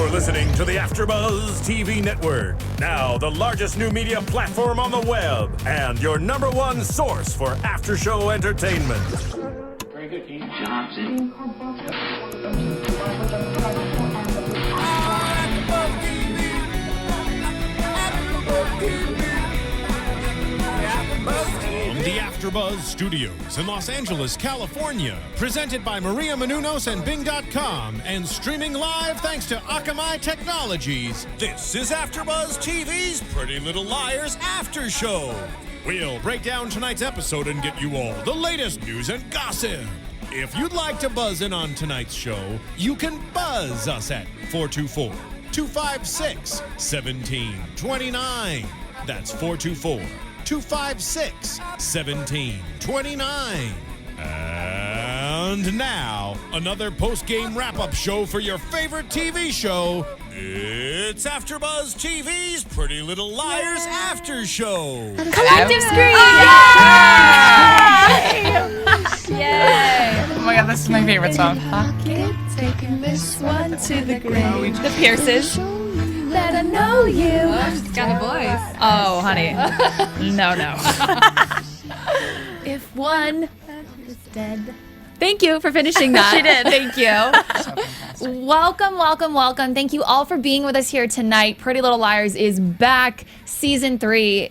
You're listening to the AfterBuzz TV network. Now, the largest new media platform on the web and your number one source for after-show entertainment. Very good, Keith. Johnson. From the AfterBuzz Studios in Los Angeles, California, presented by Maria Menounos and Bing.com, and streaming live thanks to Akamai Technologies. This is AfterBuzz TV's Pretty Little Liars After Show. We'll break down tonight's episode and get you all the latest news and gossip. If you'd like to buzz in on tonight's show, you can buzz us at 424-256-1729. That's 424-256-1729. And now, another post-game wrap-up show for your favorite TV show. It's AfterBuzz TV's Pretty Little Liars After Show. Collective scream! Yay! Oh my god, this is my favorite song. Pocket, taking this one to the grave. The Pierces. That I know you. She's got a voice. Oh, honey. No. If one is dead. Thank you for finishing that. She did. Thank you. Welcome. Thank you all for being with us here tonight. Pretty Little Liars is back, season 3.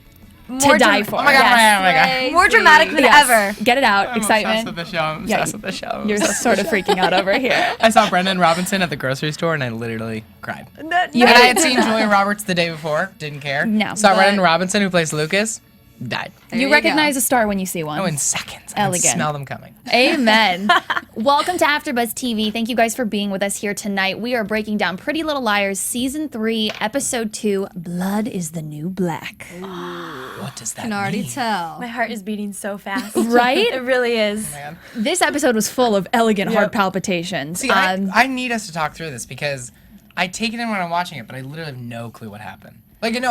To die for. Oh my god. More dramatic than ever. Get it out. I'm Excitement. obsessed with the show. You're sort of freaking out over here. I saw Brendan Robinson at the grocery store and I literally cried. You And I had seen Julia Roberts the day before, didn't care. No. Saw Brendan Robinson, who plays Lucas, died. You recognize a star when you see one. Oh, in seconds. I can Elegant. smell them coming. Amen. Welcome to AfterBuzz TV. Thank you guys for being with us here tonight. We are breaking down Pretty Little Liars Season 3, Episode 2, Blood is the New Black. What does that Can already mean? tell. My heart is beating so fast. Right? It really is. Man. This episode was full of elegant heart palpitations. See, I need us to talk through this because I take it in when I'm watching it, but I literally have no clue what happened. Like, do you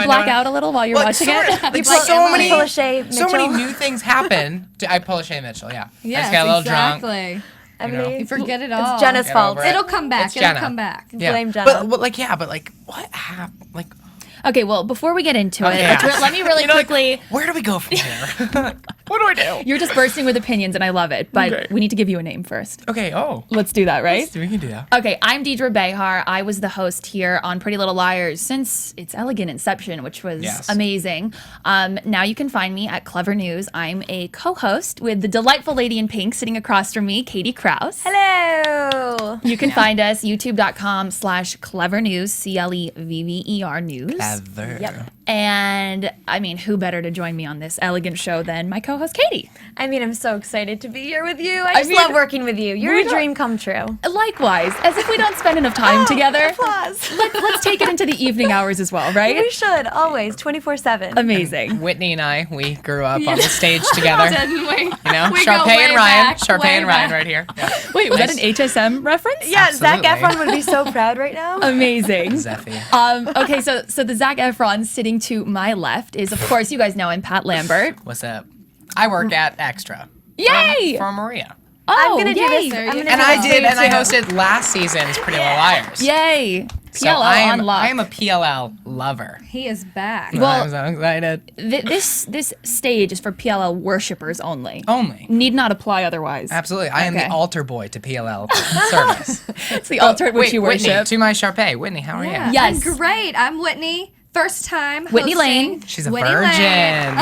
black out a little while you're watching it? Like, Like so many, pull a Shay so many Mitchell. new things happen. I pull a Shay Mitchell, yeah. Yes, I just got a little drunk. exactly. I You know. mean, You forget it all. it's Jenna's Get fault. over it. It'll come back. It's It'll Jenna. come back. Yeah. Blame Jenna. But like, what happened? Like, Okay, well, before we get into it, yeah. let me really quickly... where do we go from here? What do I do? You're just bursting with opinions, and I love it, but Okay. we need to give you a name first. Okay, Let's do that, right? we can do that. Okay, I'm Deidre Behar. I was the host here on Pretty Little Liars since its elegant inception, which was Yes. amazing. Now you can find me at Clever News. I'm a co-host with the delightful lady in pink sitting across from me, Katie Krause. Hello. You can find us youtube.com/Clever News, CLEVVER News. Clever. Yep. And I mean, who better to join me on this elegant show than my co-host Katie? I mean, I'm so excited to be here with you. I just mean, love working with you. You're we a don't- dream come true. Likewise, as if we don't spend enough time together. Applause. Let's take it into the evening hours as well, right? We should, always, 24/7. Amazing. Whitney and I, we grew up on the stage together. Didn't we? You know, We go Sharpay way and Ryan. back, Sharpay way and Ryan back. right here. Yeah. Wait, was that an HSM reference? Yeah, Zac Absolutely. Efron would be so proud right now. Amazing. Zeffy. Okay, so the Zac Efron sitting to my left is, of course, you guys know him, Pat Lambert. What's up? I work at Extra. Yay! For Maria. Oh, I'm gonna do yay. this. There I'm you gonna And do I this did, for and I you, too. hosted last season's Pretty Little Liars. Yay. So PLL I on lock. am a PLL lover. He is back. Well- I'm so excited. This stage is for PLL worshippers only. Only. Need not apply otherwise. Absolutely. I am Okay. the altar boy to PLL service. It's the altar at which you Whitney, worship. to my Sharpay. Whitney, how are Yeah. you? Yes. I'm great. I'm Whitney. First time Whitney hosting. Lane. She's a Whitney virgin. Lane.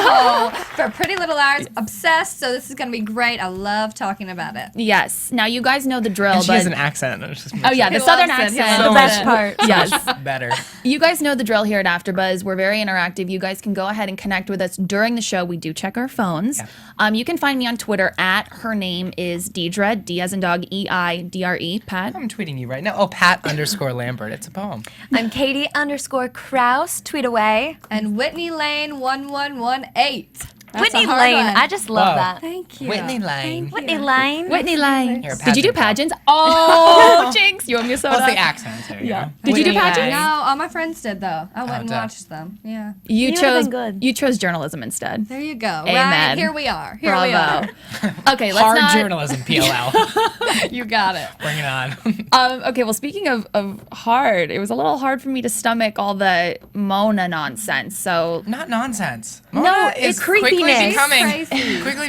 Oh, for Pretty Little Liars, obsessed. So this is gonna be great. I love talking about it. Yes. Now you guys know the drill, And she but has an accent. It just makes oh yeah, it the southern loves it. He accent. loves The best part. Yes. better. You guys know the drill here at AfterBuzz. We're very interactive. You guys can go ahead and connect with us during the show. We do check our phones. Yeah. You can find me on Twitter at her name is Deidre, D as in dog, EIDRE. Pat. I'm tweeting you right now. Oh, Pat_Lambert. It's a poem. I'm Katie_Krause. Tweet away. And Whitney Lane 1118. That's a Whitney hard Lane. one. I just love Whoa. that. Thank you. Whitney Lane. Whitney Lane. Whitney Lane. You're a Did you do pageant pageants? Oh, jinx. You owe me a soda. What's the accent? There you Yeah. go. Did you do Whitney pageants? Lane. No, all my friends did though. I went and duh. watched them. Yeah. You would've chose been good. you chose journalism instead. There you go. Amen. Right. Here we are. Here we are. Bravo. Okay, let's Hard not. journalism, PLL. You got it. Bring it on. Okay, well, speaking of hard, it was a little hard for me to stomach all the Mona nonsense. So Not nonsense. No, Mona it's is quickly creepiness.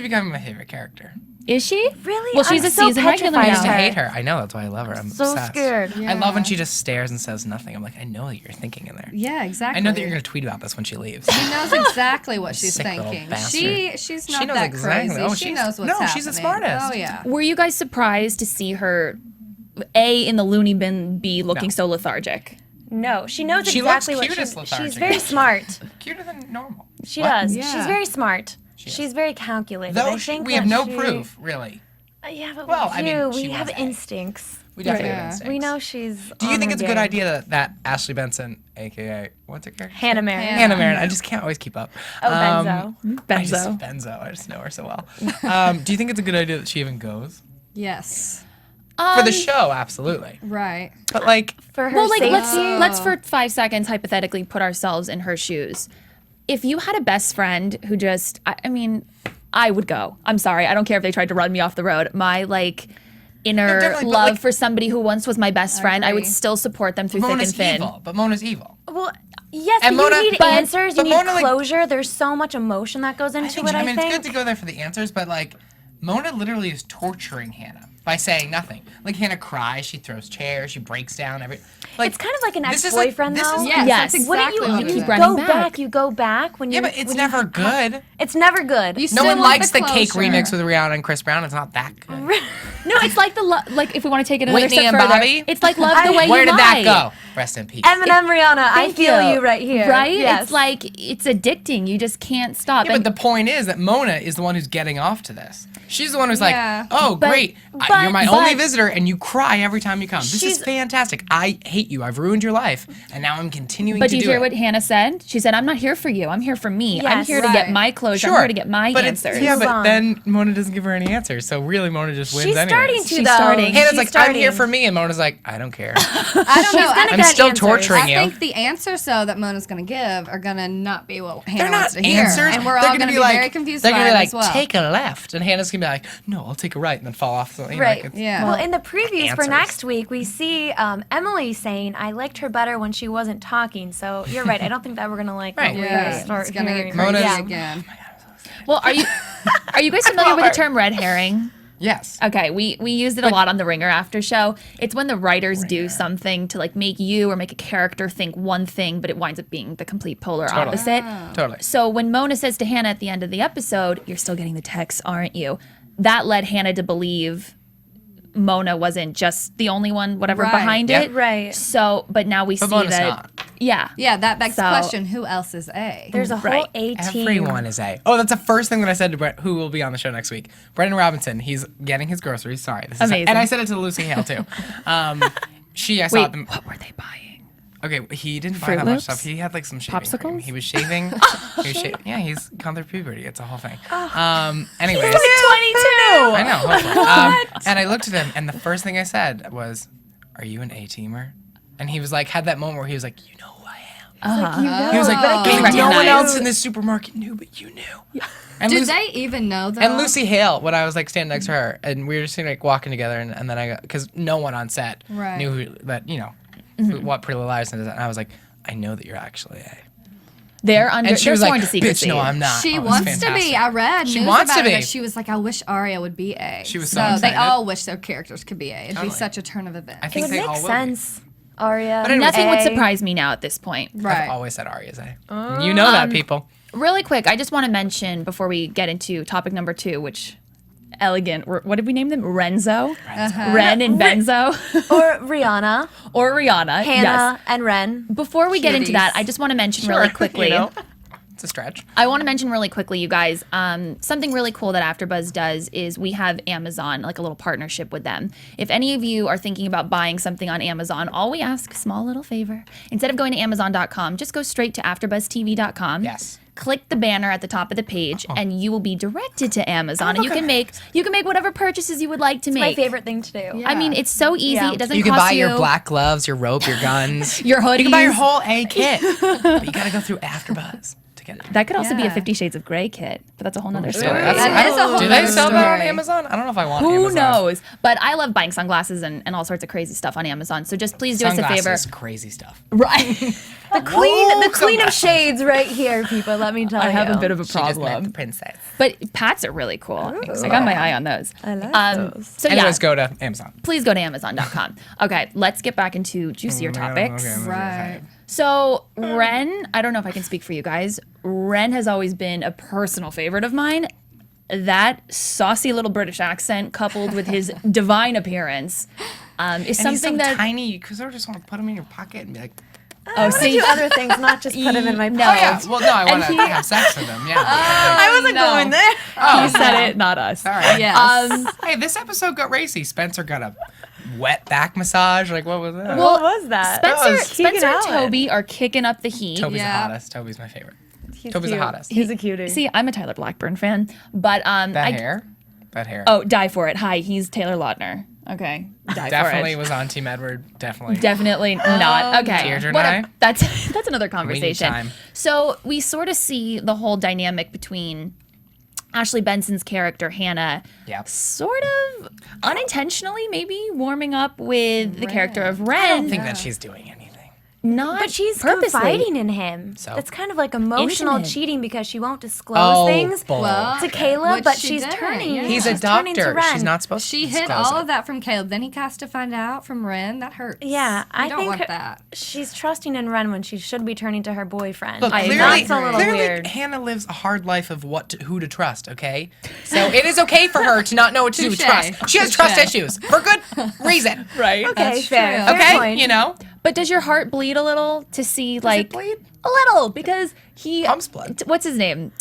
becoming my favorite character. is she? Really? Well, she's I'm a so season regular petrified I used to now. of hate her. I know, that's why I love her. I'm So obsessed. scared. I love when she just stares and says nothing. I'm like, I know that you're thinking in there. Yeah, exactly. I know that you're going to tweet about this when she leaves. She knows exactly what she's Sick little thinking. bastard. She's She not knows that exactly. crazy. Oh, she she's- knows what's no, happening. she's the smartest. Oh yeah. Were you guys surprised to see her, A, in the loony bin, B, looking so lethargic? No, she knows She looks exactly what cute as she's lethargic. very smart. Cuter than normal. She What? does. Yeah. She's very smart. is. She's very calculated. Though I think we have that no she- proof, really. Yeah, but Well, we I do. mean, she we have was A. instincts. We definitely Yeah. have instincts. We know she's. Do you on think her it's a good game. idea that Ashley Benson, aka what's her character? Hannah Mary. Hannah Marin. I just can't always keep up. Oh, Benzo. Benzo. I just know her so well. Do you think it's a good idea that she even goes Yes. for the show? Absolutely. Right. But like, For her Well, like safety. let's for 5 seconds hypothetically put ourselves in her shoes. If you had a best friend who just, I mean, I would go. I'm sorry. I don't care if they tried to run me off the road. My inner definitely, but, love like- for somebody who once was my best friend, I would agree. still support them through Mona's thick and thin. evil. But Mona's evil. Well, yes, And but Mona- you need but- answers. You but need Mona, like- closure. There's so much emotion that goes into it. I mean, it's good to go there for the answers, but like, Mona literally is torturing Hannah by saying nothing. Like Hannah cries, she throws chairs, she breaks down every. Like, It's kind of like an this is ex-boyfriend, this is- though. Yes, Yes. that's What do exactly you, what you it keep is. running go back. You go back when you. yeah, but it's when never you, good. It's never good. You No still one want likes the cake closure. remix with Rihanna and Chris Brown. It's not that good. No, it's like like if we want to take it another Whitney step and further, Bobby? it's like love the way Where you did lie. that go? Rest in peace. Eminem, Rihanna, I Thank feel you right here. Right? Yes. It's like it's addicting. You just can't stop. Yeah, And- but the point is that Mona is the one who's getting off to this. She's the one who's Yeah. like, oh, But- great. but- You're my only but- visitor, and you cry every time you come. This is She's- fantastic. I hate you. I've ruined your life, and now I'm continuing But to do you do hear it. what Hannah said? She said, I'm not here for you. I'm here for me. I'm Yes. here to get Right. my closure. Sure. I'm here to get my but answers. Yeah, Move but on. then Mona doesn't give her any answers. So really, Mona just wins She's anyways. starting to, She's though. starting. Hannah's She's like, starting. I'm here for me, and Mona's like, I don't care. I don't know. gonna I'm get still answers. torturing I you. think the answers, though, that Mona's going to give are going to not be what Hannah They're not wants to hear. answers. And we're They're all gonna going to be like, very confused They're by gonna it be like, as well. take a left, and Hannah's gonna be like, no, I'll take a right, and then fall off. So, you know, Right. like, it's- Yeah. Well, in the previews for Answers. next week, we see Emily saying, "I liked her better when she wasn't talking." So you're right. I don't think that we're gonna like. Right. what we're Yeah, gonna start it's going to get hearing. crazy Mona's- Yeah. again. Well, are you guys familiar with the term red herring? Yes. Okay, we used it a lot on the Ringer after show. It's when the writers do something to like make you or make a character think one thing, but it winds up being the complete polar opposite. Totally. So when Mona says to Hannah at the end of the episode, "You're still getting the texts, aren't you?" That led Hannah to believe Mona wasn't just the only one, whatever, Right. behind Yeah. it. Right. So, but now we see Mona's that. not. Yeah. Yeah, that begs the So- question, who else is A? There's a whole Right. A team. Everyone is A. Oh, that's the first thing that I said to Brett, who will be on the show next week. Brendan Robinson, he's getting his groceries. Sorry. This is Amazing. And I said it to Lucy Hale, too. I saw Wait, them. what were they buying? Okay, he didn't buy Fruit that much Loops? stuff. He had like some shaving cream. Popsicles? He was shaving. Yeah, he's gone through puberty. It's a whole thing. Anyways. 22. I know. Hopefully. And I looked at him, and the first thing I said was, "Are you an A-teamer?" And he was like, had that moment where he was like, "You know who I am." He was like, but I can't no one recognize. else in this supermarket knew, but you knew. And Did Lucy, they even know, though? and Lucy Hale, when I was like standing next to her, and we were just like walking together, and then I got, because no one on set Right. knew who, that, you know, what Pretty Little Liars is, and I was like, I know that you're actually A. They're under. And she they're was sworn like, to secrecy. bitch, no, I'm not. She Oh, it was wants to fantastic. be. I read She news wants about to it, be. that she was like, I wish Aria would be A. She was so they excited. all wish their characters could be A. It'd Totally. be such a turn of events. I It think would they make all will be. sense. Aria. But anyway, Nothing would A. surprise me now at this point. Right. I've always said Aria's A. You know that, people. Really quick, I just want to mention before we get into topic number 2, which elegant. What did we name them? Renzo, Ren and Benzo, Or Rihanna, or Rihanna. Hannah, Yes. and Ren. Before we get into Cuties. that, I just want to mention really quickly. You know? It's a stretch. I want to mention really quickly, you guys, something really cool that AfterBuzz does is we have Amazon, like a little partnership with them. If any of you are thinking about buying something on Amazon, all we ask, small little favor, instead of going to Amazon.com, just go straight to AfterBuzzTV.com. Yes. click the banner at the top of the page, and you will be directed to Amazon, and you can make whatever purchases you would like to make. My favorite thing to do. I mean, it's so easy. Yeah. It doesn't You cost can buy you your black gloves, your rope, your guns. your hoodies. You can buy your whole A kit. But you gotta go through AfterBuzz to get it. That could also be a Yeah. 50 Shades of Grey kit, but that's a whole nother story. That is a whole Do they nother sell that on story. Amazon? I don't know if I want Who Amazon. knows? But I love buying sunglasses and all sorts of crazy stuff on Amazon. So just please do us a favor. Sunglasses, crazy stuff. Right. The queen of shades right here, people. Let me tell you. I have a bit of a She just meant problem. the princess. But Pats are really cool. I got my eye on those. I like those. So Anyways, yeah, go to Amazon. please go to Amazon.com. Okay, let's get back into juicier topics. Right. So Ren, I don't know if I can speak for you guys. Ren has always been a personal favorite of mine. That saucy little British accent coupled with his divine appearance is And he's something so that. tiny, because I just want to put him in your pocket and be like, Oh, I see, do other things, not just put him in my No. oh yeah, pocket. well no, I want to he- have sex with him, yeah. I wasn't no. going there. he said it, not us. All right. Yes. Hey, this episode got racy. Spencer got a wet back massage. Like, what was that? What was that? Spencer and Toby are kicking up the heat. Toby's the Yeah. hottest. Toby's my favorite. He's Toby's the cute. hottest. He's a cutie. See, I'm a Tyler Blackburn fan, but That hair. Oh, die for it. Hi, he's Taylor Lautner. Okay, die Definitely for it. was on Team Edward. Definitely. Definitely not. Okay, Deirdre and whatever. I? That's another conversation. time. So we sort of see the whole dynamic between Ashley Benson's character Hanna, Yep. sort of unintentionally, maybe warming up with the character of Ren. I don't think that she's doing anything. Not But she's purposely. confiding in him. So? It's kind of like emotional Intimate. cheating because she won't disclose things bull. Well, to Caleb, Which but she she's didn't, turning. yeah. He's a she's turning to doctor. Ren. She's not supposed She to hid disclose all it. of that from Caleb. Then he has to find out from Ren. That hurts. Yeah, I You don't think want that. she's trusting in Ren when she should be turning to her boyfriend. Look, I clearly, That's a little clearly weird. Hanna lives a hard life of who to trust, okay? So it is okay for her to not know what to do with Touche. trust. She has Touche. trust issues for good reason. right? Okay, That's fair. true. Fair Okay? point. You know? But does your heart bleed a little to see like bleed? a little because he Pumps blood. What's his name?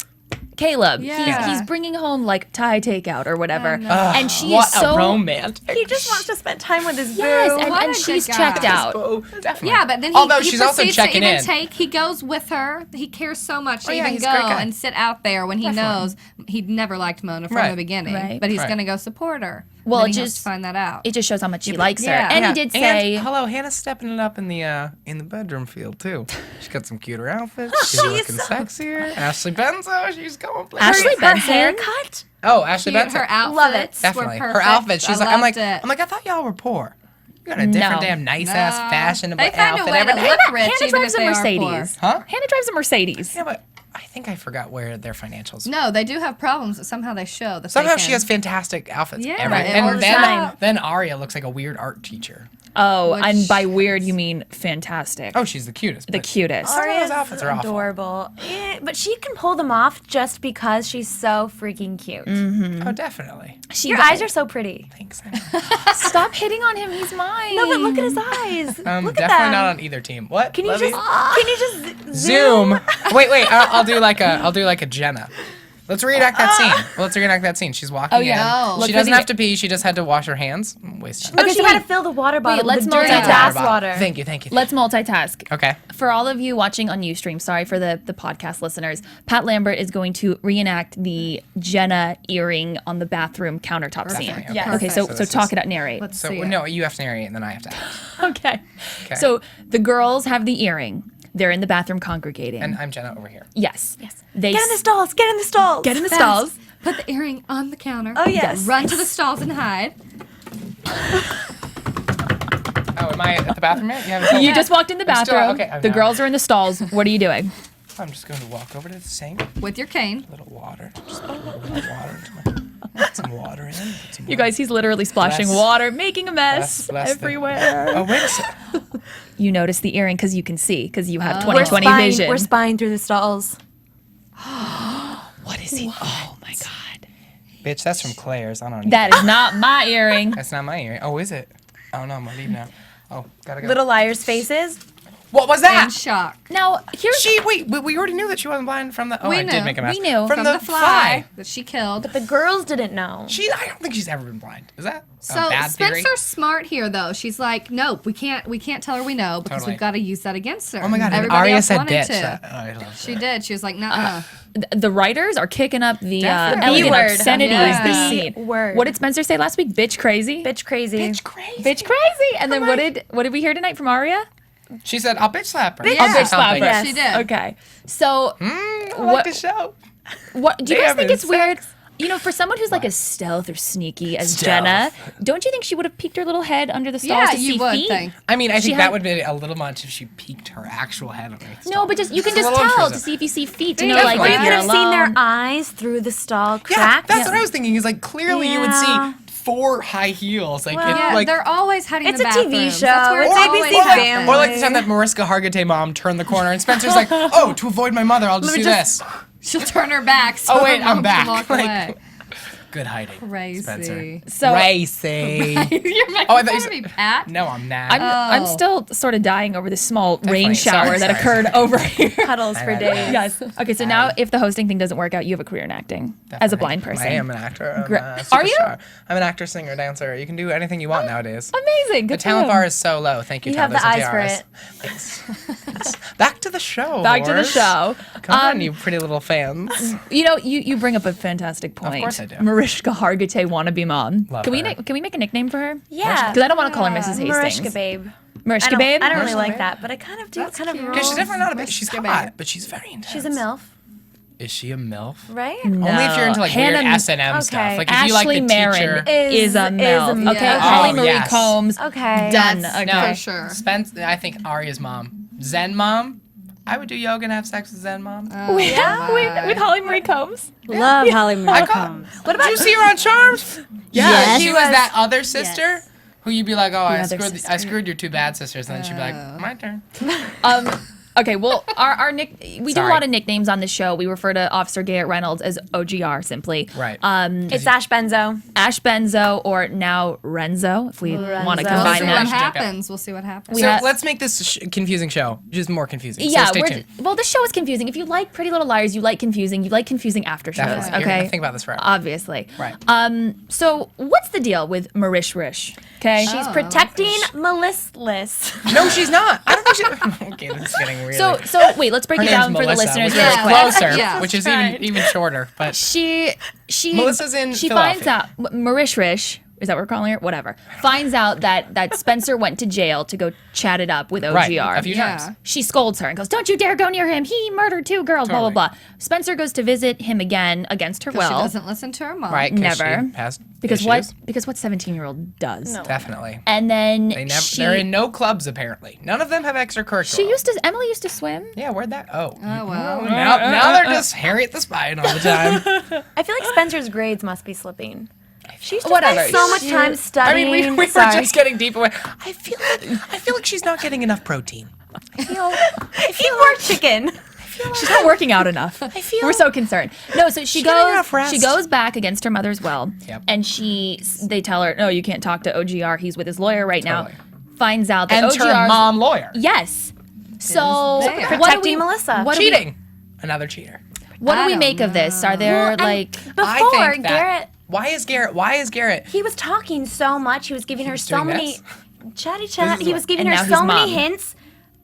Caleb. Yeah. He's bringing home like Thai takeout or whatever, know. and she What is so a romantic. He just wants to spend time with his yes, boo. What and a she's good checked guy. out. Oh, definitely. Yeah, but then Although he she's also proceeds checking to even in. take. He goes with her. He cares so much to yeah, even he's go a great guy. and sit out there when he knows he'd never liked Mona from Right. the beginning. Right. But he's Right. going to go support her. Well, Then it he has just- to find that out. It just shows how much he likes her, yeah. and Yeah. he did say. And, hello, Hannah's stepping it up in the bedroom field too. She's got some cuter outfits. She's looking sexier. Ashley Benzo, she's going places. Ashley Her Benson. haircut? Oh, Ashley Cute. Benzo. Her outfits Love it. Definitely. were Her perfect. outfit. She's I like, I'm loved like, it. I thought y'all were poor. You got a different No. damn nice ass fashionable They find a outfit way every to day. look rich Hannah even drives if a they are Mercedes. poor. Huh? Hannah drives a Mercedes. Yeah, but I think I forgot where their financials. No, they do have problems, but somehow they show that Somehow they she can. has fantastic outfits. Yeah, every, all and the then time. then Aria looks like a weird art teacher. Oh, Which- and by weird you mean fantastic. Oh, she's the cutest. the but cutest. Some of those Aria's outfits are awful. adorable. Yeah, but she can pull them off just because she's so freaking cute. Oh, definitely. Your eyes are so pretty. Thanks. Stop hitting on him. He's mine. No, but look at his eyes. Look at Definitely them. not on either team. What? Can you Levy? just Zoom? Wait. I'll do like a Jenna. Let's reenact that scene. Let's reenact that scene. She's walking in. yeah. Look She for doesn't the- have to pee. She just had to wash her hands. Waste time. No, Okay, she so had wait. to fill the water bottle. let's with the dirty multitask. ass water. Thank you. Let's multitask. Okay. For all of you watching on Ustream, sorry for the podcast listeners, Pat Lambert is going to reenact the Jenna earring on the bathroom countertop scene. Definitely, Yes. Okay, so this talk is- it out, narrate. Let's So see it. no, you have to narrate and then I have to act. Okay. So the girls have the earring. They're in the bathroom congregating. And I'm Jenna over here. yes. They Get in the stalls. Get in the stalls. Get in the Fast. stalls. Put the earring on the counter. Oh, yes. Run to the stalls and hide. Oh, am I at the bathroom yet? You haven't told You me. just walked in the I'm still- bathroom. okay, I'm the now- girls are in the stalls. What are you doing? I'm just going to walk over to the sink. With your cane. A little water. Just put a little water into my. Put some water in. Put some You water. guys, he's literally splashing Bless- water, making a mess bless the- everywhere. Oh, wait a second. You notice the earring because you can see, because you have We're 20/20 spying, vision. we're spying through the stalls. What is he? Oh my God. Bitch, that's from Claire's. I don't know. That is not my earring. That's not my earring. Oh, is it? Oh, no, I'm gonna leave now. Oh, gotta go. Little liars' faces. What was that? In shock. Now, here's We already knew that she wasn't blind from the. Oh, We I knew. did make a mess. We knew. from the fly that she killed. The girls didn't know. I don't think she's ever been blind. Is that So a bad theory? Spencer's smart here, though. She's like, nope, we can't tell her we know because Totally. we've got to use that against her. Oh my god! And Everybody Aria else said wanted bitch. to. She did. She was like, nah. the writers are kicking up the Definitely. elegant B-word. obscenities Yeah. this scene. B-word. What did Spencer say last week? Bitch crazy. Bitch crazy. Bitch crazy. Bitch crazy. And then what did we hear tonight from Aria? She said, "I'll bitch slap her." Yeah. I'll bitch slap her. Yes. She did. Okay. So I like what the show. what do you guys Damn, think it's it's weird? You know, for someone who's like as stealth or sneaky as Jenna, don't you think she would have peeked her little head under the stalls Yeah, to you see would feet? think. I mean, I She think had- that would be a little much if she peeked her actual head on the No, but just you can It's a just little tell to intrusive. see if you see feet to Yeah, know like definitely. if You you're could have seen their alone. eyes through the stall Yeah, crack. that's what I was thinking. Is like clearly you would Yeah. see 4 high heels. Like, Well, Yeah, like they're always hiding in It's the a TV bathrooms. show. That's where It's always ABC happens. Family. or like the time that Mariska Hargitay mom turned the corner and Spencer's like, "Oh, to avoid my mother, I'll just do this." She'll turn her back. So Oh wait, her mom I'm can back. Walk Like, away. good hiding. Crazy. Spencer. So Racy. You're making Oh, I thought you fun said- of me, Pat. No, I'm not. I'm still sort of dying over this small rain funny. shower Sorry, that sorry, occurred over here. Puddles for days. Yes. Okay, so now if the hosting thing doesn't work out, you have a career in acting as a blind person. I am an actor. I'm Great. a Are you? superstar. I'm an actor, singer, dancer. You can do anything you want nowadays. Amazing. The Good talent for bar is so low. Thank you, You have Thomas the and eyes for Tiaras. it. Thanks. Back to the show. Back to the whores. show. Come on, you pretty little fans. You know, you bring up a fantastic point. course I do. Mariska Hargitay wannabe mom. Love can her. we make a nickname for her? Yeah. Because I don't want to call her Mrs. Hastings. Mariska babe. Mariska babe. I don't really Mariska like babe. that, but I kind of do. That's Kind of cute. roll. Yeah, she's definitely not a bitch. She's Mariska hot, babe. but she's very intense. She's a MILF, Is she a MILF? right? Only if you're into like weird Hannah- S&M stuff. okay. Like if you like Ashley the Marin teacher. is a MILF. Okay, Yeah. Holly Oh, Marie yes. Combs. Okay. Done. Yes, Okay. No, for sure. I think Aria's mom. Zen mom? I would do yoga and have sex with Zen mom. Yeah, with Holly Marie Combs. Love Holly Marie I call, Combs. what about, did you see her on Charms? Yes. She was that other sister who you'd be like, oh, I other screwed, sister. I screwed your 2 bad sisters. And then she'd be like, my turn. Okay, well, we do a Sorry. lot of nicknames on the show. We refer to Officer Garret Reynolds as OGR simply. Right. It's Ash Benzo. Ash Benzo or now Renzo, if we want to Renzo. We'll combine see that. what happens. We'll see what happens. So ha- let's make this confusing show just more confusing. Yeah, so stay tuned. well, this show is confusing. If you like Pretty Little Liars, you like confusing after shows. Definitely. You're Okay, gonna think about this forever. obviously. Right. So what's the deal with Marish Rish? Okay, She's protecting Melissless. No, she's not. I don't think she. Okay, this is getting weird. so wait, let's break Her it name's down for the Melissa, listeners which really is quick. closer, Yeah. which is even shorter. But She Melissa's in she finds Philadelphia. out Marish Rish, is that what we're calling her? Whatever. Finds out that Spencer went to jail to go chat it up with OGR. right, a few Yeah. times. She scolds her and goes, "Don't you dare go near him. He murdered 2 girls." Totally. Blah blah blah. Spencer goes to visit him again against her She will. doesn't listen to her mom. Right, 'cause Never. She has Because issues. what 17-year-old does. Definitely. And then They're in no clubs apparently. None of them have extracurricular. Emily used to swim. Yeah, where'd that? Oh. Oh, well. Now they're just Harriet the Spy all the time. I feel like Spencer's grades must be slipping. She used to Whatever. spend so much time I studying. mean, we were Sorry. just getting deep away. I feel like she's not getting enough protein. Eat more chicken. She's not working out enough. We're so concerned. No, so she getting goes. enough rest. She goes back against her mother's will, Yep. and they tell her, "No, you can't talk to OGR. He's with his lawyer right Totally. now." Finds out that And her OGR's mom lawyer. Yes. So there. what do Protecting we, Melissa. What do we, Cheating. Another cheater. what do I we don't make of this? Are there Well, and like? before I think that- Garret, Why is Garret? he was talking so much. He was giving her was so doing many this? chatty This chat. is He what- was giving And her now he's so many mom. hints,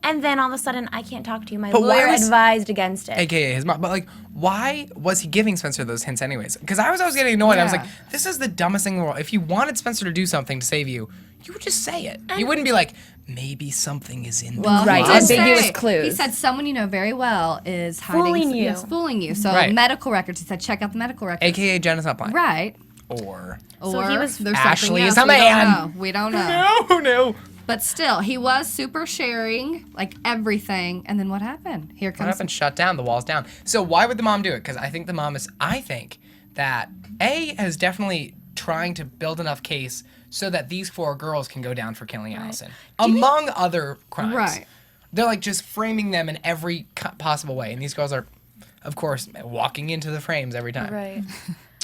and then all of a sudden, I can't talk to you. My But why lawyer was- advised against it. AKA his mom. But like, why was he giving Spencer those hints anyways? Because I was always getting annoyed. I was Yeah. like, this is the dumbest thing in the world. If you wanted Spencer to do something to save you, you would just say it. You wouldn't be like, maybe something is in Well, the Right, he did ambiguous say- clues. He said someone you know very well is hiding, Fooling you. Yes, fooling you. So Right. medical records. He said check out the medical records. AKA Jenna's not blind. Right. Or So Or he was- there's Ashley something is else. a We don't man. know. We don't know. no. But still, he was super sharing, like everything. And then what happened? Here What comes. happened? Shut down. The wall's down. So why would the mom do it? Because I think the mom is. I think that A is definitely trying to build enough case so that these 4 girls can go down for killing Alison, among other crimes. Right. They're like just framing them in every possible way, and these girls are, of course, walking into the frames every time. Right.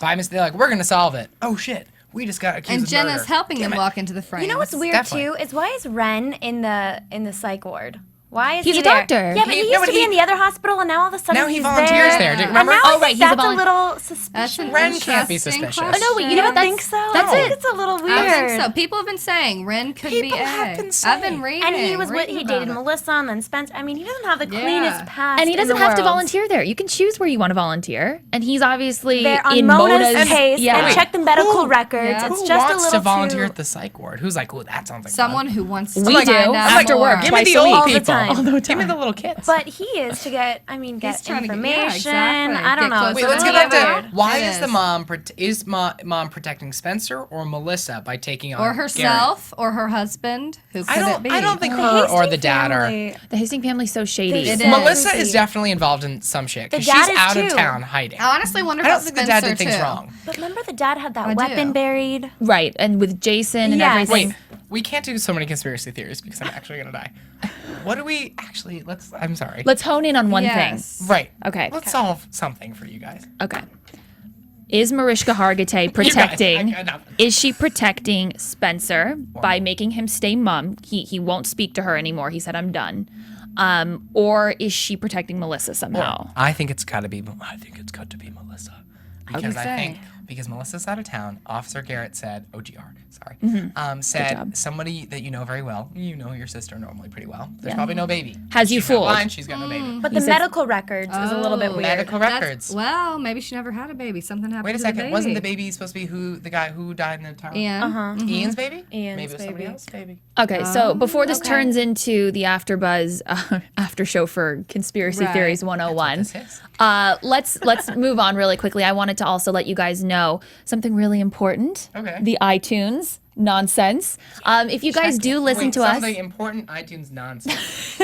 By mistake, they're like, we're gonna solve it. Oh shit, we just got accused And of Jenna's murder. helping Damn them it. walk into the frame. You know what's weird Definitely. too? Is why is Ren in the psych ward? Why is He's he a there? doctor. Yeah, but he used to be in the other hospital, and now all of a sudden Now he he's volunteers there. Do you remember? And now Oh, I right, think he's a that's a little That's suspicious. an Ren can't be interesting suspicious. question. Oh, no, wait, you know You what? don't think so? That's I it. think it's a little weird. I think so. People have been saying Ren could be People have A. been I've been saying. reading. And he was reading he about dated it. Melissa and then Spencer. I mean, he doesn't have the Yeah. cleanest past. And he in doesn't the have to world. volunteer there. You can choose where you want to volunteer. And he's obviously They're on in Mona's case Yeah. and check the medical records. Yeah. It's Who just a wants little to volunteer too... at the psych ward? Who's like, oh, that sounds like Someone fun. who wants to We find do. out I'm like to more. work. Give me Twice the a old week. All the people. time. Give me the little kids. But he is to get, He's trying to get- information. yeah, exactly. I don't Get know. closer It's Wait, let's to get really back weird. to why It is the is. mom protecting Spencer or Melissa by taking on Or Garret? herself, or her husband. Who could it be? I don't think The her or Hastings the dad are. family. The Hastings family's so shady. It is. Melissa Creepy. is definitely involved in some shit because The dad she's is out of too. town hiding. I honestly wonder I don't about think the Spencer dad did things too. wrong. But remember the dad had that I weapon do. buried? Right, and with Jason and Yes. everything. Wait, we can't do so many conspiracy theories because I'm actually gonna die. What do we actually? I'm sorry. Let's hone in on one Yes. Right. Okay. Let's solve something for you guys. thing. Okay. Is Mariska Hargitay protecting? I got nothing. Is she protecting Spencer by making him stay mum? He won't speak to her anymore. He said, "I'm done." Or is she protecting Melissa somehow? I think it's got to be. I think it's got to be Melissa because you I think say? because Melissa's out of town. Officer Garret said, OGR, sorry, Mm-hmm. said job. somebody that you know very well. You know your sister normally pretty well. There's probably no baby. Has you She's not fooled? blind, she's got no baby. But the medical records is a little bit weird. Medical records. Well, maybe she never had a baby. Something happened Wait a to second. the baby. Wasn't the baby supposed to be the guy who died in the tower? Ian. Ian's baby? Ian's Maybe it was somebody baby. else's baby. Okay, so before this turns into the AfterBuzz after show for Conspiracy Right. Theories 101, This is. let's move on really quickly. I wanted to also let you guys know something really important. Okay. The iTunes nonsense. If you guys do listen to us, Something important iTunes nonsense.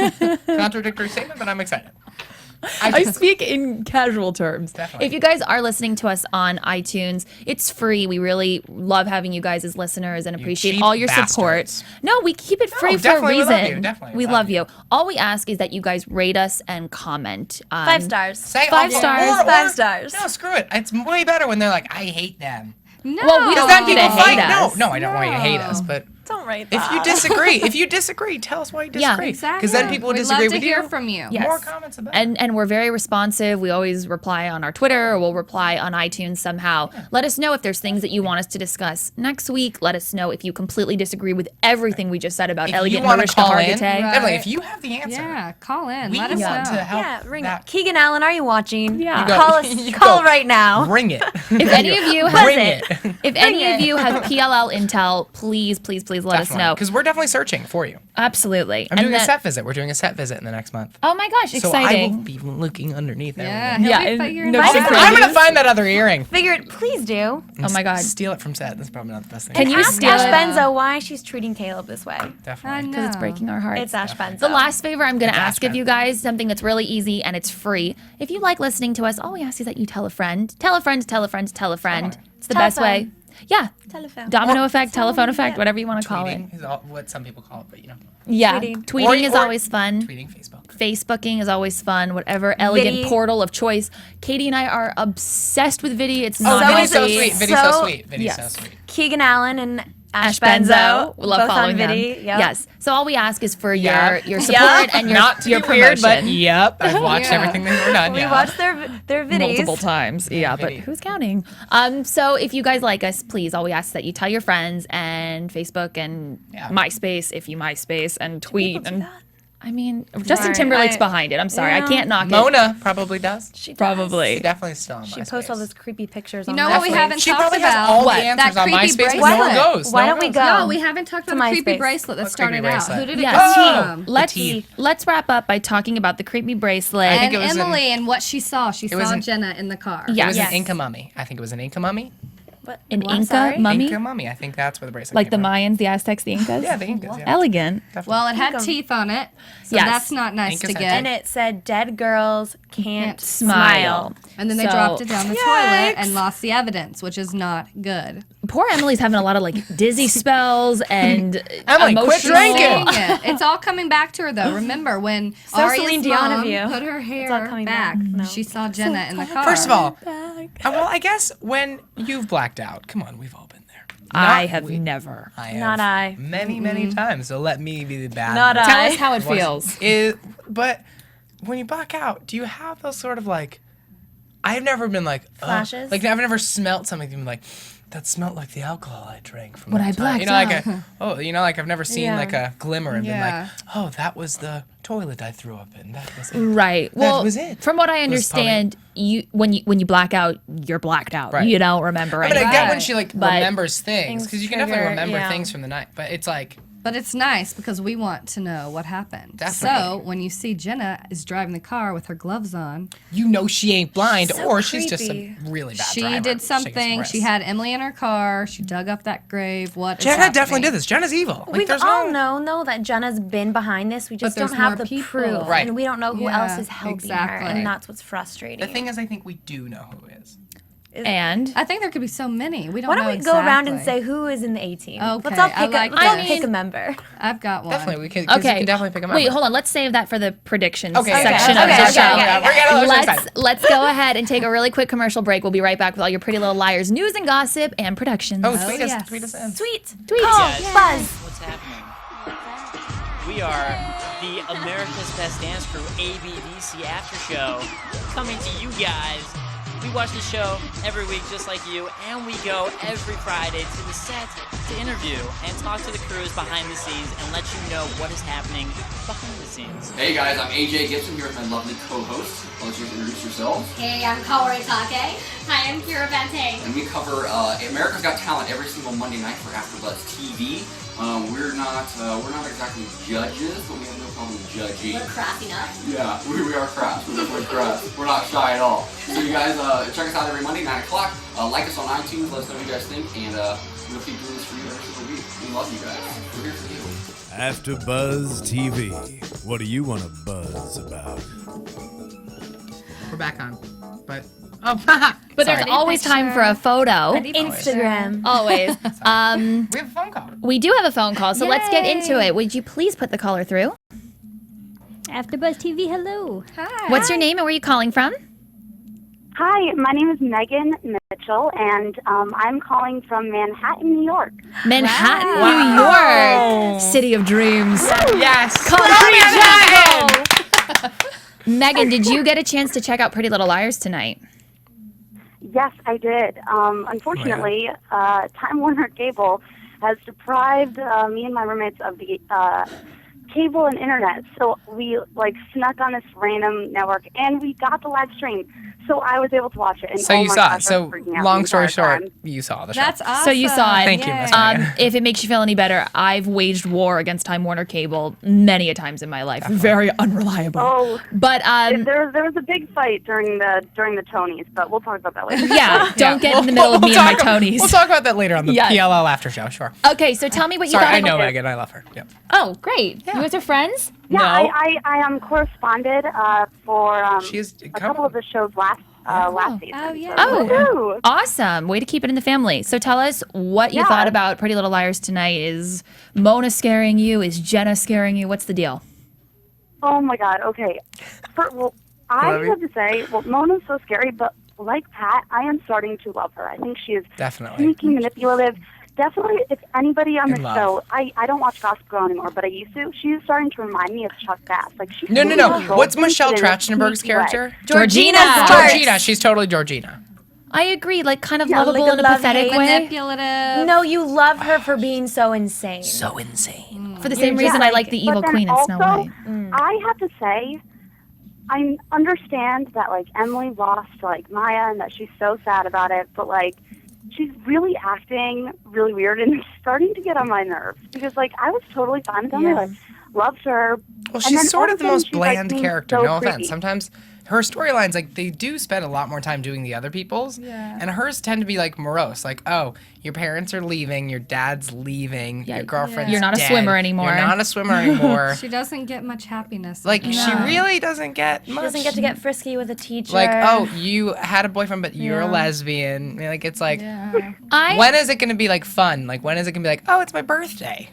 Contradictory statement, but I'm excited. I speak in casual terms. Definitely. If you guys are listening to us on iTunes, it's free. We really love having you guys as listeners and appreciate cheap all your bastards. support. No, we keep it free for a definitely, we reason. love you. Definitely, we love you. All we ask is that you guys rate us and comment. 5 stars. Say 5 or- stars. or- 5 stars. No, screw it. It's way better when they're like, I hate them. No. Well, we don't Then want you to people hate fight. us. No, I don't want you to hate us, but Don't write if that. you disagree, tell us why you Yeah. disagree. Exactly. Because then people will We'd disagree love to with hear you. from you. Yes. More comments about it. And we're very responsive. We always reply on our Twitter or we'll reply on iTunes somehow. Let us know if there's things that you want us to discuss next week. Let us know if you completely disagree with everything we just said about If Elliot you want to Mariska call in, Hargitay. definitely, if you have the answer, Yeah, call in. we Let want us know. to help. Yeah, ring that. it. Keegan Allen, are you watching? Yeah. go. Call us. You Call go. right now. Ring it. If any of you have, Bring it. if any of you have PLL intel, please let us know. Because we're definitely searching for you. Absolutely. I'm doing a then- set visit. We're doing a set visit in the next month. Oh my gosh, So I will exciting. be looking underneath Yeah, everything. he'll Yeah, be figuring no it secret. out. I'm going to find that other earring. Figure it. Please do. Oh my god. Steal it from set. That's probably not the best thing. Can you Ask steal Ash it? Benzo why she's treating Caleb this way. Definitely. I know. Because it's breaking our hearts. It's Ash Benzo. The last favor I'm going to It's ask of Ash you guys, something that's really easy and it's free. If you like listening to us, all we ask is that you tell a friend. Tell a friend, tell a friend, tell a friend. It's the best way. Telephone. Yeah. Telephone. Domino effect, telephone yeah. effect, whatever you want to call it. Tweeting is what some people call it, but you know. Yeah. Tweeting. Tweeting is Or- always fun. Tweeting, Facebook. Facebooking is always fun. Whatever elegant Viddy. portal of choice. Katie and I are obsessed with Viddy. It's Oh, not so Viddy's is so it- sweet. Viddy's so so- sweet. Viddy's Yes. so sweet. Keegan Allen and Ash Benzo. Benzo. We love both following on them. Viddy. Yep. Yes. So all we ask is for Yeah. your support and your Not to your be weird, promotion. but yep, I've watched Yeah. everything they've ever done. We yeah. watched their videos. multiple times. Yeah, but Viddy. who's counting? So if you guys like us, please, all we ask is that you tell your friends and Facebook and Yeah. MySpace if you MySpace and tweet People do and that? I mean Justin Sorry, Timberlake's I- behind it. I'm sorry, I Yeah. can't knock it. Mona probably does. She does. Probably. She definitely still on She MySpace. posts all those creepy pictures. You on know what we MySpace. haven't She talked probably about? has all What? the answers That on creepy MySpace, but no bracelet. one goes. Why No don't one we goes. go? No, we haven't talked to about the creepy MySpace. bracelet that What started creepy out. bracelet? Who did it Yes. come Oh, from? teeth. Let's wrap up by talking about the creepy bracelet. think And it was Emily and what she saw. She was saw an- Jenna in the car. Yeah. It was Yes. an Inca mummy. I think it was an Inca mummy. What? An What? Inca Sorry? mummy, Inca mummy. I think that's where the bracelet like the came from. Mayans, the Aztecs, the Incas. Yeah, the Incas. Yeah. Elegant. Well, it had Inca. teeth on it, so Yes. that's not nice Incas to had get. And it said, "Dead girls can't Smile. smile." And then they So- dropped it down the toilet and lost the evidence, which is not good. Poor Emily's having a lot of like dizzy spells and Emily, quit emotional. drinking. Dang it. It's all coming back to her though. Remember when So Aria's Celine Dion of mom you. put her all hair coming back? back. No. She saw Jenna in the car. First of all, well, I guess when you've blacked out, come on, we've all been there. I have never. I have Not I. many times. So let me be the bad. Not one. Tell I. us how it feels. But when you black out, do you have those sort of like? I've never been like Flashes? Like I've never smelt something and been like, that smelled like the alcohol I drank from When that I time." blacked You know, like out. like I've never seen Yeah. like a glimmer and Yeah. been like, oh, that was the toilet I threw up in. That was it. Right. Well, was it. from what I was probably- understand, when you black out, you're blacked out. Right. You don't remember I mean, I anything. get when she like But- remembers things because you can definitely trigger, remember yeah. things from the night, but it's like. But it's nice because we want to know what happened. Definitely. So when you see Jenna is driving the car with her gloves on, You know she ain't blind, So or she's just a creepy. really bad she driver. did She's taking some something. risks. She had Emily in her car. She dug up that grave. What is Jenna definitely happening? did this. Jenna's evil. Like, We've there's all no... known, though, that Jenna's been behind this. We just there's don't have more the people. proof. Right. And we don't know who Yeah, else is helping exactly. her. And that's what's frustrating. The thing is, I think we do know who it is. And I think there could be so many. We don't Why know don't we go around and exactly. say who is in the A team? Okay, Let's all I pick, like let's all this. pick a member. I've got one. Definitely, we can. 'Cause okay, you can definitely pick them up. wait, hold on. Let's save that for the predictions Okay, section okay, of the okay, show. okay, okay. We're getting a little Let's excited. let's go ahead and take a really quick commercial break. We'll be right back with all your Pretty Little Liars news and gossip and productions. Oh, tweet us, yes. tweet us in. Sweet. Tweet. Oh, Yes. Buzz. What's happening? We are the America's Best Dance Crew ABDC After Show coming to you guys. We watch the show every week just like you, and we go every Friday to the set to interview and talk to the crews behind the scenes and let you know what is happening behind the scenes. Hey guys, I'm AJ Gibson here with my lovely co-host. Why don't you introduce yourselves? Hey, I'm Kaori Take. Hi, I'm Kira Bente. And we cover America's Got Talent every single Monday night for AfterBuzz TV. We're not exactly judges, but we have no problem judging. We're crass enough. Yeah, we are crass. We're definitely crass. We're not shy at all. So you guys check us out every Monday, 9 o'clock. Like us on iTunes. Let us know what you guys think, and we'll keep doing this for you every single week. We love you guys. We're here for you. AfterBuzz TV. What do you want to buzz about? We're back on, but oh, But there's sorry. always time for a photo. Instagram. Always. We have a phone call. We do have a phone call, so let's get into it. Would you please put the caller through? AfterBuzz TV, hello. Hi. What's your name and where are you calling from? Hi, my name is Megan Mitchell, and I'm calling from Manhattan, New York. Manhattan, Wow. New York. City of dreams. Yes. Megan, did you get a chance to check out Pretty Little Liars tonight? Yes, I did. Unfortunately, Time Warner Cable has deprived me and my roommates of the cable and internet. So we snuck on this random network, and we got the live stream. So I was able to watch it. And So oh you my saw it. gosh, I So was freaking out long the story entire short, time. you saw the show. That's awesome. So you saw it. Thank you, Miss Yay. Megan. If it makes you feel any better, I've waged war against Time Warner Cable many a times in my life. Very unreliable. Oh, But there was a big fight during the Tonys, but we'll talk about that later. yeah, don't get in the middle of me and my Tonys. We'll talk about that later on the Yes. PLL after show. Sure. Okay, so tell me what you Sorry, thought I about know Megan. I love her. Yep. Oh, great. You guys are friends? Yeah, No. I corresponded for She is a couple of the shows last season. Oh, yeah. Oh. Woohoo! Awesome. Way to keep it in the family. So tell us what you thought about Pretty Little Liars tonight. Is Mona scaring you? Is Jenna scaring you? What's the deal? Oh my God. Okay. I Love you. have to say, Mona's so scary, but like Pat, I am starting to love her. I think she is Definitely. sneaky, manipulative. Definitely, if anybody on In the love. show, I don't watch Gossip Girl anymore, but I used to. She's starting to remind me of Chuck Bass. Like she's No. really What's controlled, Michelle but in a Trachtenberg's sneaky way. character? Georgina. Georgina. She's totally Georgina. I agree. Like kind of Yeah, lovable like a in a pathetic love-hate. way. Manipulative. No, you love her for being so insane. So insane. For the same reason I like the But evil then queen in Snow also, White. I have to say, I understand that Emily lost Maya and that she's so sad about it, but she's really acting really weird and it's starting to get on my nerves because I was totally fine with Emily, loved her. Well, And she's then sort all of the a sudden most she's, bland being character. so No creepy. offense. Sometimes her storylines, they do spend a lot more time doing the other people's. Yeah. And hers tend to be morose. Oh, your parents are leaving, your dad's leaving, your girlfriend's You're not a dead, swimmer anymore. You're not a swimmer anymore. She doesn't get much happiness. She really doesn't get much. She doesn't get to get frisky with a teacher. oh, you had a boyfriend, but you're a lesbian. It's when is it going to be fun? When is it going to be oh, it's my birthday?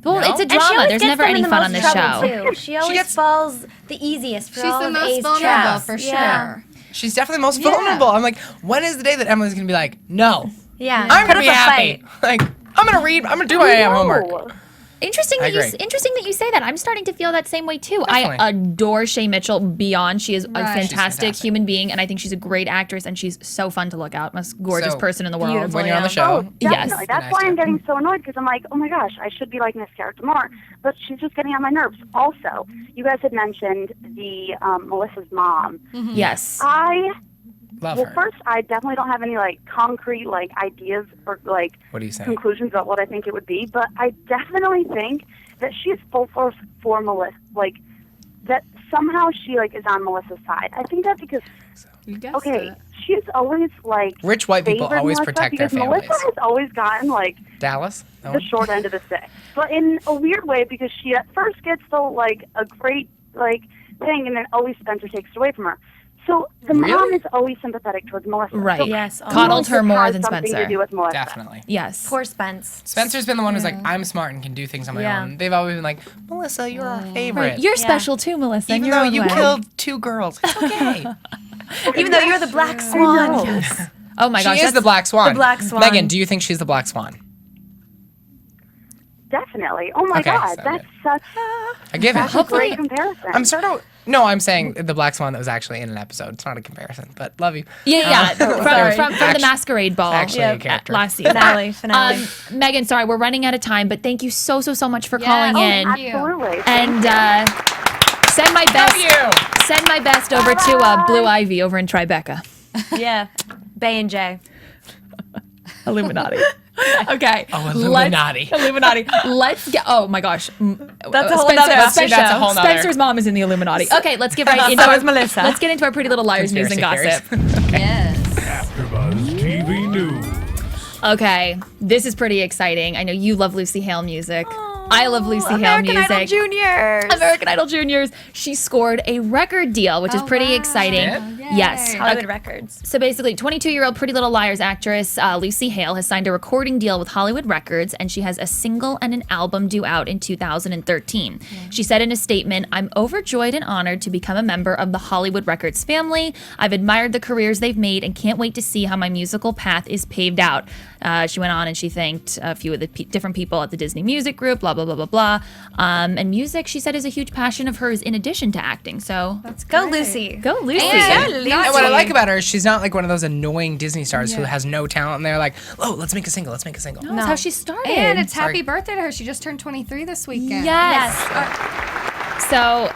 Well, No? it's a And she drama. always There's gets never them in any the fun on most this trouble, show. Too. She always gets- falls the easiest for She's all the of most A's vulnerable traps. for Yeah. sure. She's definitely the most vulnerable. I'm when is the day that Emily's going to be no, Yeah. I'm Put going to up be a happy? fight. I'm gonna read. I'm gonna do my homework. Interesting I that agree. interesting that you say that. I'm starting to feel that same way too. Definitely. I adore Shay Mitchell beyond. She is a Right. She's fantastic human being, and I think she's a great actress, and she's so fun to look at. Most gorgeous So person in the world. When you're on the show, Yes. Definitely. That's why I'm getting so annoyed because I'm like, oh my gosh, I should be liking this character more, but she's just getting on my nerves. Also, you guys had mentioned the Melissa's mom. Yes. love Well, her. first, I definitely don't have any concrete ideas or What do you say? conclusions about what I think it would be, but I definitely think that she is full force for Melissa. That somehow she is on Melissa's side. I think that because she's always Rich white people favored always Melissa protect their because families. Melissa has always gotten Dallas? the short end of the stick, but in a weird way because she at first gets a great thing, and then always Spencer takes it away from her. So the mom is always sympathetic towards Melissa. Right. So Yes. Coddled her more has than something Spencer. to do with Melissa. Definitely. Yes. Poor Spence. Spencer's been the one who's I'm smart and can do things on my own. They've always been like, Melissa, you're our favorite. Right. You're special too, Melissa. Even though you killed 2 girls. It's okay. Even though you're the Black Swan. Yes. Oh my gosh. She is the Black Swan. The Black Swan. Megan, do you think she's the Black Swan? Definitely. Oh my Okay, God, so that's such I give it. a great comparison. I'm sort of. No, I'm saying the Black Swan that was actually in an episode. It's not a comparison, but love you. Yeah. From the Actu- masquerade ball. actually a character. Last season. Finale. Megan, sorry, we're running out of time, but thank you so much for Yeah. calling Oh, in. Absolutely. And send my best. Send my best over to Blue Ivy over in Tribeca. Yeah. Bay and J. Illuminati. Okay. Oh, Illuminati. Illuminati. Let's get. Oh my gosh. That's a whole nother episode. That's a whole nother. Spencer's mom is in the Illuminati. Okay, let's get right into So is Melissa. Let's get into our Pretty Little Liars news and Conspiracy gossip. Yes. AfterBuzz TV News. Okay, this is pretty exciting. I know you love Lucy Hale music. I love Lucy Hale American music. Idol Juniors. American Idol Juniors. She scored a record deal, which is pretty exciting. Yes. Hollywood Records. So basically, 22-year-old Pretty Little Liars actress Lucy Hale has signed a recording deal with Hollywood Records, and she has a single and an album due out in 2013. She said in a statement, "I'm overjoyed and honored to become a member of the Hollywood Records family. I've admired the careers they've made and can't wait to see how my musical path is paved out." She went on and she thanked a few of the different people at the Disney Music Group, blah, blah, blah, blah, blah. And music, she said, is a huge passion of hers in addition to acting. So That's Go great. Lucy. go Lucy. And what I like about her is she's not like one of those annoying Disney stars who has no talent and they're like, oh, let's make a single, let's make a single. That's how she started. And it's Sorry. happy birthday to her. She just turned 23 this weekend. Yes. So,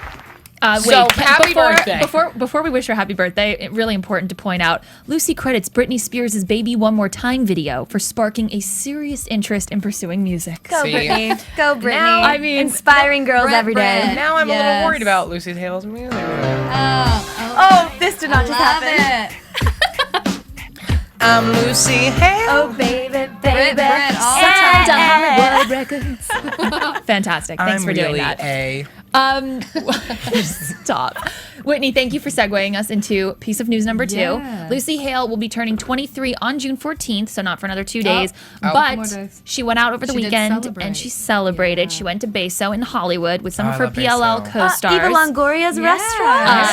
So, wait, happy birthday. Before we wish her happy birthday, really important to point out, Lucy credits Britney Spears' Baby One More Time video for sparking a serious interest in pursuing music. Go See? Brittany. Go Brittany. Now- I mean, inspiring girls every day. Brett. Now I'm a little Yes. worried about Lucy Hale's music. Oh, this did not just happen. I'm Lucy Hale. Oh, baby, baby. Brett, all Signed to time. Hollywood Records. Fantastic. Thanks I'm for doing really that. Stop. Whitney, thank you for segueing us into piece of news number 2. Yeah. Lucy Hale will be turning 23 on June 14th, so not for another 2 days. Oh. But More days. she went out over the She did weekend celebrate. and she celebrated. She went to Beso in Hollywood with some Oh, of I her love PLL Beso. co-stars. Eva Longoria's Yeah. restaurant.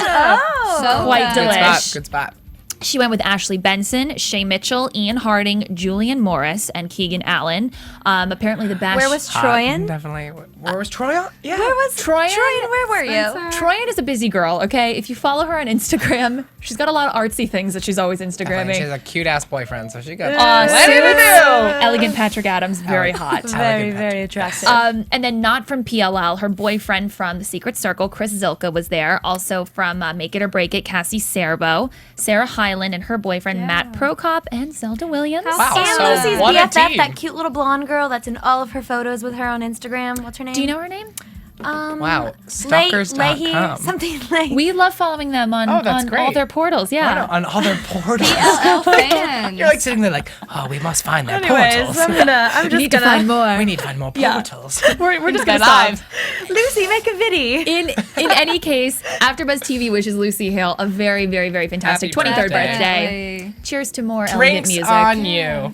So Quite good. Good delish. spot. Good spot. She went with Ashley Benson, Shay Mitchell, Ian Harding, Julian Morris, and Keegan Allen. Apparently the Bash... Where was Troyan? Definitely. Where was Troyan? Yeah. Where was Troyan? Troyan, where were you? Spencer. Troyan is a busy girl, okay? If you follow her on Instagram, she's got a lot of artsy things that she's always Instagramming. She has a cute ass boyfriend, so she got Elegant Patrick Adams, very hot. Very, very attractive. And then not from PLL, her boyfriend from The Secret Circle, Chris Zilka, was there. Also from Make It or Break It, Cassie Serbo, Sarah Hyland, and her boyfriend Matt Prokop, and Zelda Williams. Wow, and so Lucy's what a BFF, team. that cute little blonde girl that's in all of her photos with her on Instagram. What's her name? Do you know her name? Wow. Stalkers.com. Leahy, something like. We love following them on, Oh, that's on great. all their portals. I Yeah. know, on all their portals. PLL fans. You're like sitting there like, oh, we must find their portals. I'm We need to find more. We need to find more Yeah. portals. We're just Their gonna stop. lives. Lucy, make a viddy. In any case, AfterBuzz TV wishes Lucy Hale a very, very, very fantastic Happy 23rd birthday. birthday. Cheers to more elegant Drinks music. on you.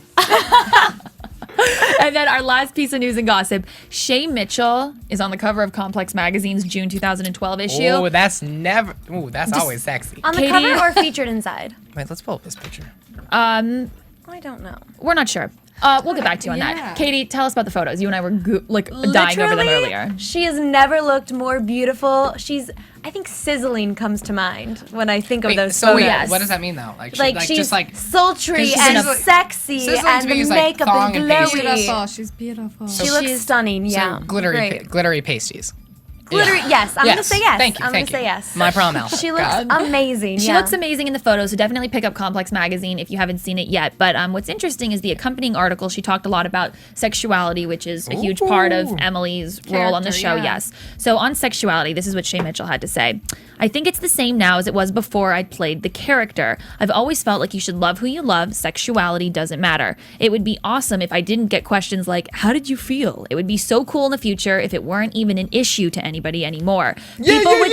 And then our last piece of news and gossip. Shay Mitchell is on the cover of Complex Magazine's June 2012 issue. Oh, that's never. Ooh, that's always sexy. On the Katie- cover or featured inside? Wait, let's pull up this picture. I don't know. We're not sure. We'll get back to you on that. Katie, tell us about the photos. You and I were dying over them earlier. She has never looked more beautiful. I think sizzling comes to mind when I think of those photos. What does that mean though? She's just like sultry and sexy, and the makeup is glowy. Beautiful. She's beautiful. She looks stunning. Yeah, glittery pasties. Glittery, yes. I'm gonna say yes. Thank you. I'm gonna say yes. My prom outfit. She looks amazing. She looks amazing in the photos, so definitely pick up Complex Magazine if you haven't seen it yet. But what's interesting is the accompanying article. She talked a lot about sexuality, which is a huge part of Emily's role on the show, yes. So on sexuality, this is what Shay Mitchell had to say. I think it's the same now as it was before I played the character. I've always felt like you should love who you love. Sexuality doesn't matter. It would be awesome if I didn't get questions like, how did you feel? It would be so cool in the future if it weren't even an issue to anybody anymore. People would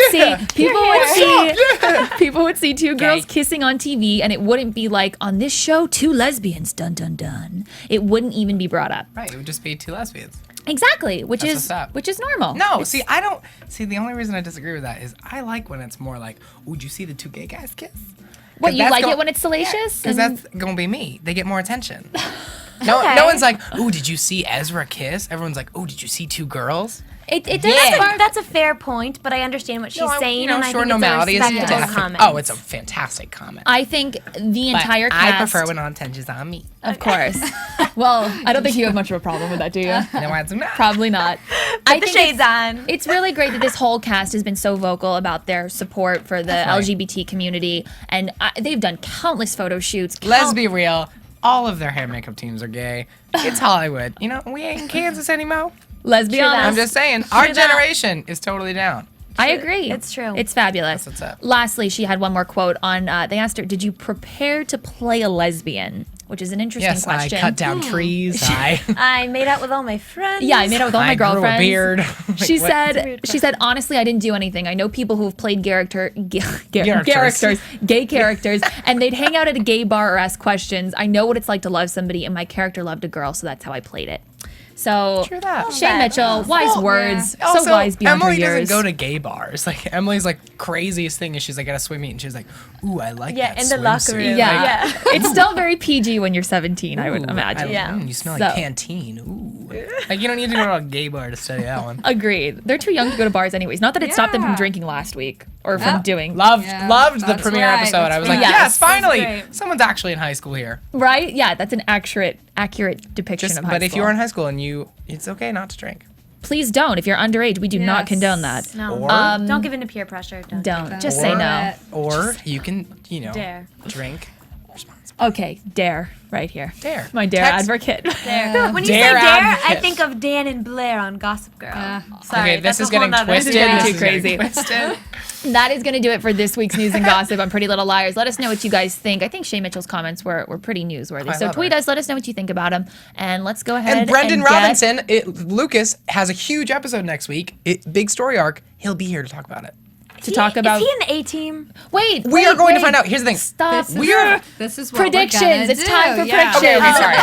see two girls kissing on TV, and it wouldn't be like, on this show, two lesbians, dun dun dun. It wouldn't even be brought up. Right, it would just be two lesbians. Exactly, which is normal. No, the only reason I disagree with that is I like when it's more like, ooh, did you see the two gay guys kiss? What, you like it when it's salacious? Because that's gonna be me. They get more attention. No one's like, ooh, did you see Ezra kiss? Everyone's like, ooh, did you see two girls? That's a fair point, but I understand what she's saying, and I think it's a respectable comment. Oh, it's a fantastic comment. I think the entire cast... I prefer when attention's on me. Of course. Well, I don't think you have much of a problem with that, do you? No, I do not. Probably not. Put the shades on. It's really great that this whole cast has been so vocal about their support for the LGBT community, and they've done countless photo shoots. Let's be real. All of their hair makeup teams are gay. It's Hollywood. You know, we ain't in Kansas anymore. Let's be honest. I'm just saying, our generation is totally down. I agree. It's true. It's fabulous. That's what's up. Lastly, she had one more quote on, they asked her, did you prepare to play a lesbian? Which is an interesting question. Yes, I cut down trees. I made out with all my friends. Yeah, I made out with all my girlfriends. I grew a beard. She said, honestly, I didn't do anything. I know people who have played gay characters, and they'd hang out at a gay bar or ask questions. I know what it's like to love somebody, and my character loved a girl, so that's how I played it. So, Shay Mitchell, wise words, so wise beyond her years. Emily doesn't go to gay bars. Like, Emily's craziest thing is she's like at a swim meet and she's like, ooh, I like that in the locker room. Yeah. It's still very PG when you're 17, I would imagine. You smell like canteen. Ooh. Like, you don't need to go to a gay bar to study that one. Agreed. They're too young to go to bars anyways. Not that it stopped them from drinking last week or from doing. Loved the premiere episode. I was like, yes, finally. Someone's actually in high school here. Right? Yeah, that's an accurate depiction of high school. But if you're in high school and it's okay not to drink. Please don't. If you're underage, we do not condone that. No. Don't give in to peer pressure. Don't. Just say no. Or you can, dare. Drink. Okay, dare right here. Dare. My dare advocate. Dare. When you say dare, I think of Dan and Blair on Gossip Girl. Sorry, okay, this is getting twisted. Too crazy. That is going to do it for this week's news and gossip on Pretty Little Liars. Let us know what you guys think. I think Shay Mitchell's comments were pretty newsworthy. So tweet us. Let us know what you think about them. And let's go ahead and Brendan Robinson, Lucas, has a huge episode next week. Big story arc. He'll be here to talk about it. Talk about. Is he in the A-team? Wait, we are going to find out. Here's the thing. Stop. This is what predictions. It's time for predictions. Okay, sorry.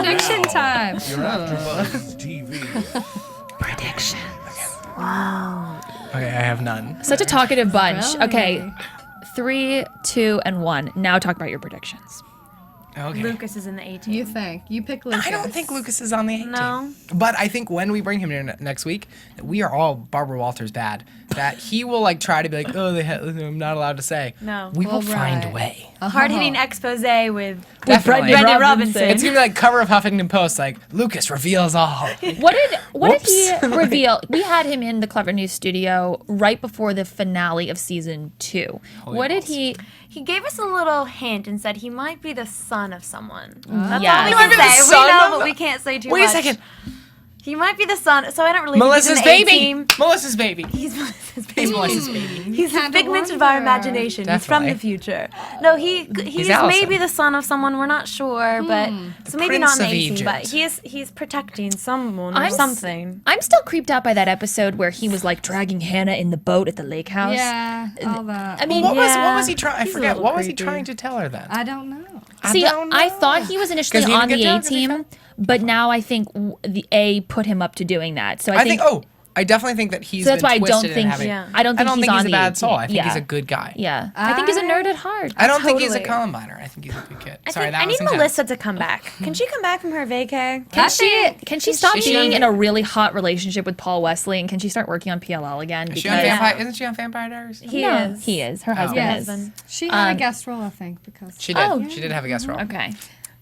Prediction time. Your AfterBuzz TV. Predictions. Wow. Okay, I have none. Such a talkative bunch. Really? Okay, 3, 2, and 1. Now talk about your predictions. Okay. Lucas is in the A-team. You think? You pick Lucas. I don't think Lucas is on the A-team. No. But I think when we bring him in next week, we are all Barbara Walters bad. That he will try to be like, oh, I'm not allowed to say. No. We will find a way. A hard-hitting expose with Brendan Robinson. It's gonna be like cover of Huffington Post, like Lucas reveals all. What did he reveal? We had him in the Clever News studio right before the finale of season 2. What did he? He gave us a little hint and said he might be the son of someone. That's all we can say. We know, but we can't say too much. Wait a second. He might be the son, so I don't really Melissa's think he's baby. in the A-team. Melissa's baby. He's Melissa's baby. He's Melissa's baby. He's the figment of our imagination. He's from the future. No, he's maybe the son of someone. We're not sure, but so maybe not in the A-team. But he's protecting someone or something. I'm still creeped out by that episode where he was like dragging Hanna in the boat at the lake house. Yeah, all that. I mean, what was he trying? I forget. What was he trying to tell her then? I don't know. See, I thought he was initially on the A-team, but now I think the A put him up to doing that. So I think I definitely think that he's. So that's been why I don't twisted in think. having- I don't think he's on a bad soul. I think yeah. he's a good guy. Yeah, I think he's a nerd at heart. I don't think he's a Totally. Columbiner. I think he's a good kid. I Sorry, think that I was need Melissa to come back. Can she come back from her vacay? Can she stop Is she being on- in a really hot relationship with Paul Wesley, and can she start working on PLL again? Is she on Vampire? Isn't she on Vampire Diaries? He is. Her husband Yes. is. She had a guest role, I think, because She did. She did have a guest role. Okay.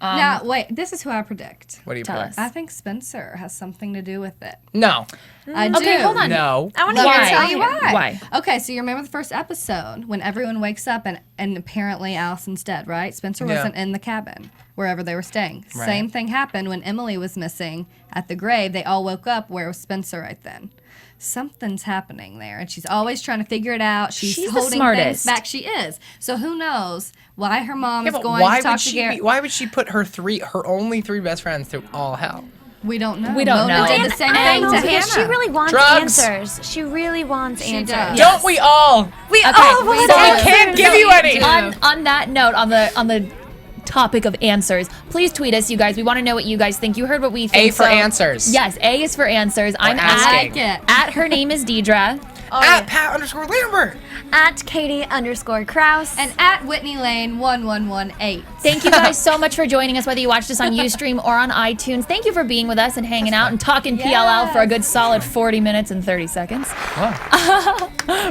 Now, wait, this is who I predict. What do you Tell predict? us. I think Spencer has something to do with it. No. I do. Okay, hold on. No. I want to Let hear me it. tell you why. Why? Okay, so you remember the first episode when everyone wakes up and apparently Allison's dead, right? Spencer Yeah. wasn't in the cabin wherever they were staying. Right. Same thing happened when Emily was missing at the grave. They all woke up. Where was Spencer right then? Something's happening there, and she's always trying to figure it out. She's the holding smartest. things back. She is. So who knows why her mom is but going why to talk would to she? Garret? Why would she put her only three best friends through all hell? We don't know. We don't Mona know. did And the same I thing don't to know, because Hanna. she really wants Drugs. answers. She really wants She answers. does. Don't we all? We Okay, all want so- I answers. can't give you any. On that note, on the topic of answers, please tweet us, you guys. We want to know what you guys think. You heard what we think. A for answers. Yes, A is for answers. I'm asking. at her name is Deidre. At Pat_Lambert. At Katie_Krause. And at Whitney Lane 1118. Thank you guys so much for joining us, whether you watched us on Ustream or on iTunes. Thank you for being with us and hanging out and talking PLL for a good solid 40 minutes and 30 seconds.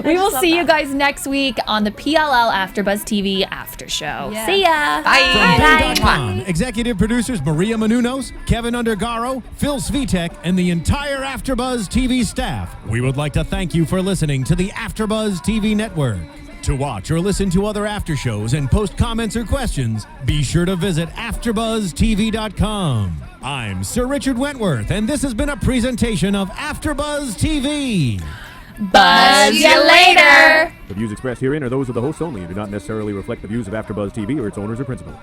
We will see you guys next week on the PLL AfterBuzz TV After Show. Yeah. See ya. Bye. Bing.com. Executive producers Maria Menounos, Kevin Undergaro, Phil Svitek, and the entire AfterBuzz TV staff. We would like to thank you for listening to the AfterBuzz TV network. To watch or listen to other after shows and post comments or questions, be sure to visit AfterBuzzTV.com. I'm Sir Richard Wentworth, and this has been a presentation of AfterBuzz TV. Buzz you later. The views expressed herein are those of the hosts only and do not necessarily reflect the views of AfterBuzz TV or its owners or principals.